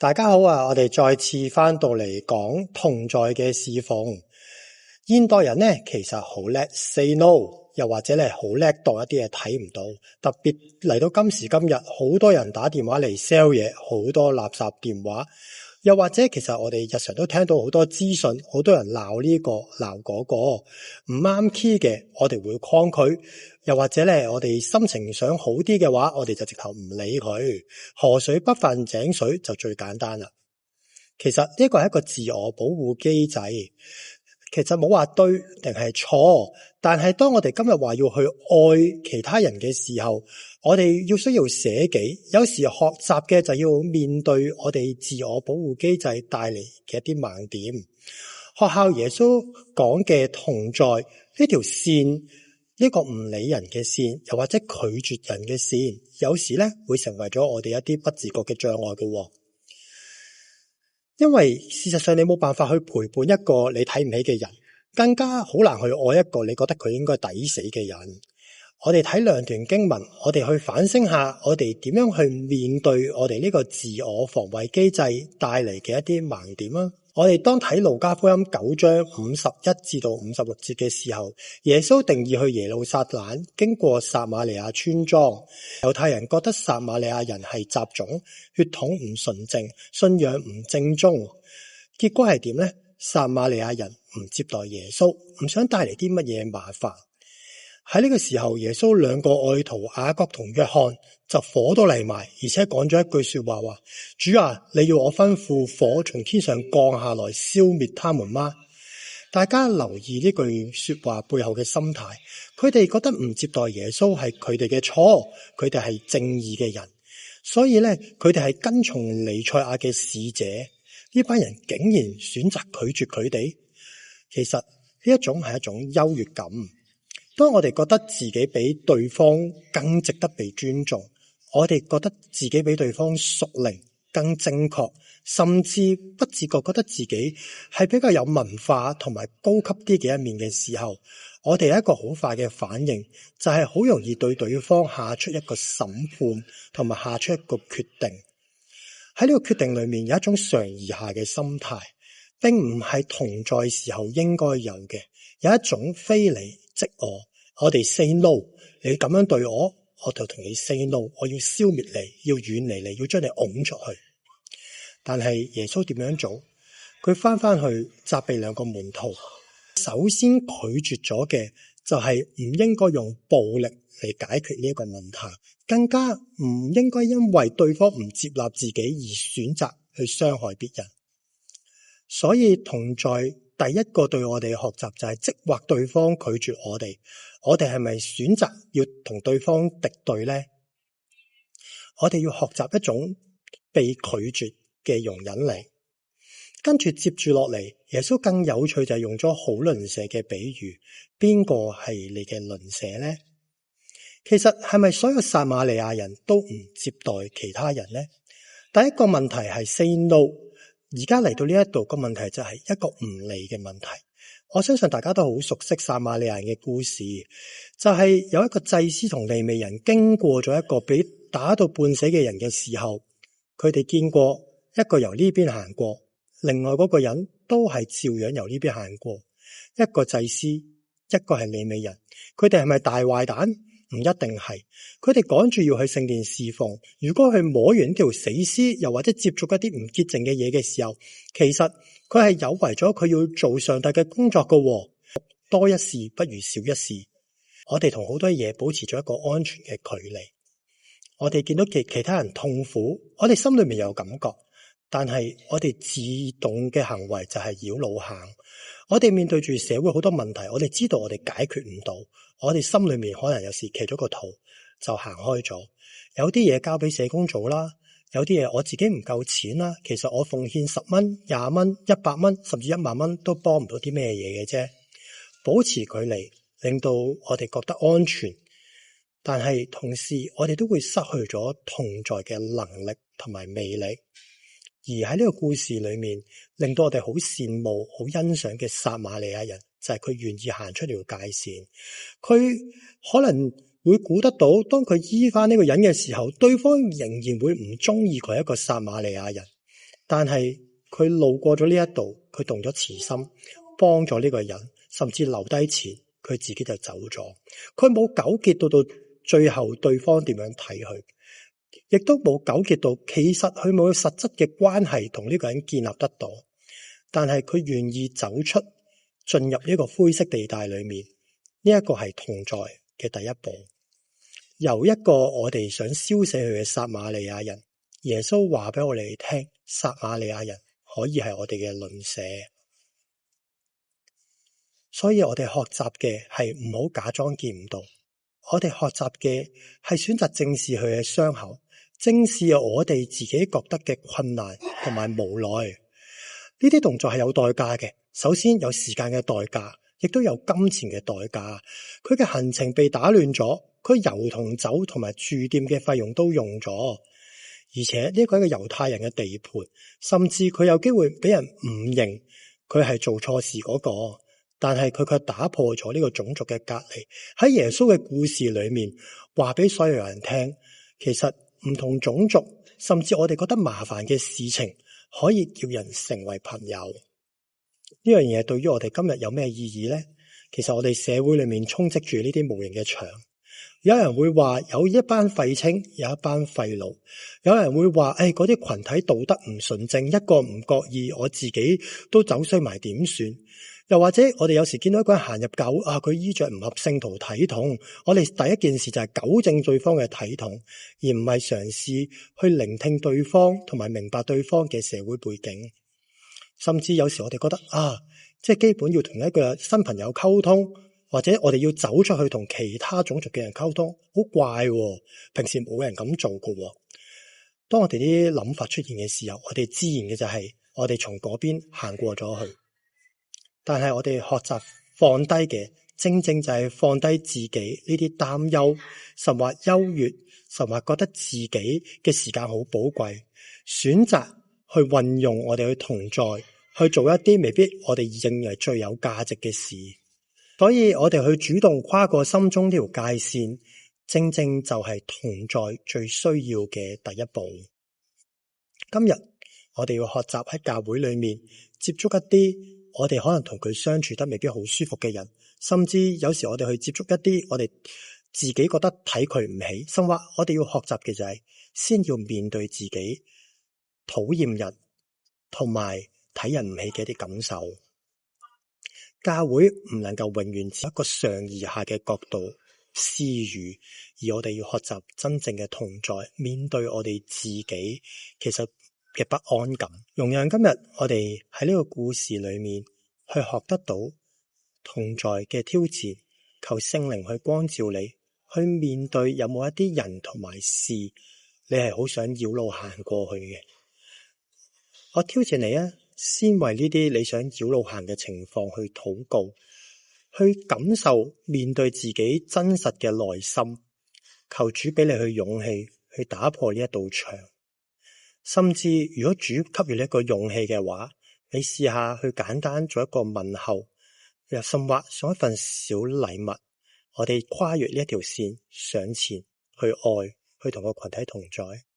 大家好啊！我哋再次翻到嚟講同在嘅侍奉。現代人呢，其實好叻 say no， 又或者咧好叻當一啲嘢睇唔到。特別嚟到今時今日，好多人打電話嚟 sell 嘢，好多垃圾電話。又或者其實我哋日常都聽到好多資訊，好多人鬧呢個鬧嗰個，唔啱 key 嘅，我哋會抗拒。又或者咧，我哋心情想好啲嘅話，我哋就直頭唔理佢。河水不犯井水就最簡單啦。其實呢個係一個自我保護機制，其實冇話對定係錯，但係當我哋今日話要去愛其他人嘅時候，我哋要需要捨己。有時學習嘅就要面對我哋自我保護機制帶嚟嘅一啲盲點。學校耶穌講嘅同在呢條線，呢個唔理人嘅線，又或者拒絕人嘅線，有時咧會成為咗我哋一啲不自覺嘅障礙嘅。因為事實上你冇辦法去陪伴一個你睇唔起嘅人，更加好難去愛一個你覺得佢應該抵死嘅人。我哋睇兩段經文，我哋去反省下，我哋點樣去面對我哋呢個自我防衛機制帶嚟嘅一啲盲點啊！我哋當睇路加福音9章51至到56節嘅時候，耶穌定義去耶路撒冷，經過撒瑪利亞村莊。猶太人覺得撒瑪利亞人係雜種，血統唔純正，信仰唔正宗。結果係點呢？撒瑪利亞人唔接待耶穌，唔想帶嚟啲乜嘢麻煩。喺呢個時候，耶穌兩個愛徒雅各同約翰就火都嚟埋，而且講咗一句說話，主啊，你要我吩咐火從天上降下來消滅他們嗎？大家留意呢句說話背後嘅心態，佢哋覺得唔接待耶穌係佢哋嘅錯，佢哋係正義嘅人，所以咧佢哋係跟從彌賽亞嘅使者。呢班人竟然選擇拒絕佢哋，其實呢一種係一種優越感。當我哋覺得自己比對方更值得被尊重，我哋覺得自己比對方屬靈更正確，甚至不自覺覺得自己係比較有文化同埋高級啲嘅一面嘅時候，我哋有一個好快嘅反應，就係好容易對對方下出一個審判，同埋下出一個決定。喺呢個決定裏面有一種上而下嘅心態，並唔係同在時候應該有嘅，有一種非你即我哋 say no， 你咁樣對我就同你 say no， 我要消滅你，要遠離你，要將你拱出去。但係耶穌點樣做？佢翻去責備兩個門徒，首先拒絕咗嘅就係唔應該用暴力嚟解決呢一個問題，更加唔應該因為對方唔接納自己而選擇去傷害別人。所以同在第一個對我哋嘅學習就係即或對方拒絕我哋係咪選擇要同對方敵對呢？我哋要學習一種被拒絕嘅容忍力。跟住接住落嚟，耶穌更有趣就係用咗好鄰舍嘅比喻。邊個係你嘅鄰舍呢？其實係咪所有撒瑪利亞人都唔接待其他人呢？第一個問題係 say no。而家嚟到呢一度個問題就係一個唔理嘅問題。我相信大家都好熟悉撒瑪利亞人嘅故事，就係有一個祭司同利未人經過咗一個被打到半死嘅人嘅時候，佢哋見過一個由呢邊行過，另外嗰個人都係照樣由呢邊行過，一個祭司，一個係利未人，佢哋係咪大壞蛋？唔一定係，佢哋趕住要去聖殿侍奉，如果去摸完條死屍，又或者接觸一啲唔潔淨嘅嘢嘅時候，其實佢係有違咗佢要做上帝嘅工作㗎。多一事不如少一事，我哋同好多嘢保持咗一個安全嘅距離。我哋見到其他人痛苦，我哋心裏面有感覺，但係我哋自動嘅行為就係繞路行。我哋面對住社會好多問題，我哋知道我哋解決唔到，我哋心裏面可能有時企咗個肚就行開咗。有啲嘢交俾社工做啦，有啲嘢我自己唔夠錢啦，其實我奉獻10蚊、20蚊、100蚊甚至1萬蚊都幫唔到啲咩嘢嘅啫。保持距離令到我哋覺得安全，但係同時我哋都會失去咗同在嘅能力同埋魅力。而喺呢個故事裏面，令到我哋好羨慕、好欣賞嘅撒瑪利亞人，就係佢願意行出條界線。佢可能會估得到，當佢醫翻呢個人嘅時候，對方仍然會唔中意佢一個撒瑪利亞人。但係佢路過咗呢一度，佢動咗慈心，幫咗呢個人，甚至留低錢，佢自己就走咗。佢冇糾結到最後對方點樣睇佢，亦都冇糾結到其實佢冇實質嘅關係同呢個人建立得到。但係佢願意走出，進入呢個灰色地帶裏面，呢一個係同在嘅第一步。由一個我哋想燒死佢嘅撒瑪利亞人，耶穌話俾我哋聽，撒瑪利亞人可以係我哋嘅鄰舍。所以我哋學習嘅係唔好假裝見唔到，我哋學習嘅係選擇正視佢嘅傷口，正視我哋自己覺得嘅困難同埋無奈。呢啲動作係有代價嘅，首先有時間嘅代價，亦都有金錢嘅代價。佢嘅行程被打亂咗，佢油同酒同埋住店嘅費用都用咗，而且呢個係一個猶太人嘅地盤，甚至佢有機會俾人誤認佢係做錯事嗰個，但係佢卻打破咗呢個種族嘅隔離。喺耶穌嘅故事裏面，話俾所有人聽，其實唔同種族，甚至我哋覺得麻煩嘅事情，可以叫人成為朋友。呢樣嘢對於我哋今日有咩意義呢？其實我哋社會裏面充斥住呢啲無形嘅牆。有人會話有一班廢青，有一班廢奴。有人會話嗰啲群體道德唔純正，一個唔覺意我自己都走衰埋點算？又或者我哋有時見到一個人行入教會，佢衣着唔合聖徒體統，我哋第一件事就係糾正對方嘅體統，而唔係嘗試去聆聽對方同埋明白對方嘅社會背景。甚至有時我哋覺得即係基本要同一個新朋友溝通，或者我哋要走出去同其他種族嘅人溝通，好怪喎，平時冇人咁做㗎喎。當我哋啲諗法出現嘅時候，我哋自然嘅就係我哋從嗰邊行過咗去。但係我哋學習放低嘅，正正就係放低自己呢啲擔憂，甚或優越，甚或覺得自己嘅時間好寶貴，選擇去運用我哋去同在，去做一啲未必我哋認為最有價值嘅事。所以我哋去主動跨過心中呢條界線，正正就係同在最需要嘅第一步。今日我哋要學習喺教會裏面接觸一啲我哋可能同佢相處得未必好舒服嘅人，甚至有時我哋去接觸一啲我哋自己覺得睇佢唔起，甚或我哋要學習嘅就係先要面對自己討厭人同埋睇人唔起嘅一啲感受。教會唔能夠永遠只一個上而下嘅角度施予，而我哋要學習真正嘅同在，面對我哋自己其實嘅不安感。容讓今日我哋喺呢個故事裏面去學得到同在嘅挑戰，求聖靈去光照你，去面對有冇一啲人同埋事你係好想繞路行過去嘅。我挑戰你先為呢啲你想繞路行嘅情況去禱告，去感受面對自己真實嘅內心，求主俾你去勇氣去打破呢一道牆。甚至如果主給予你一個勇氣嘅話，你試下去簡單做一個問候，又甚或送一份小禮物，我哋跨越呢一條線上前去愛，去同個群體同在。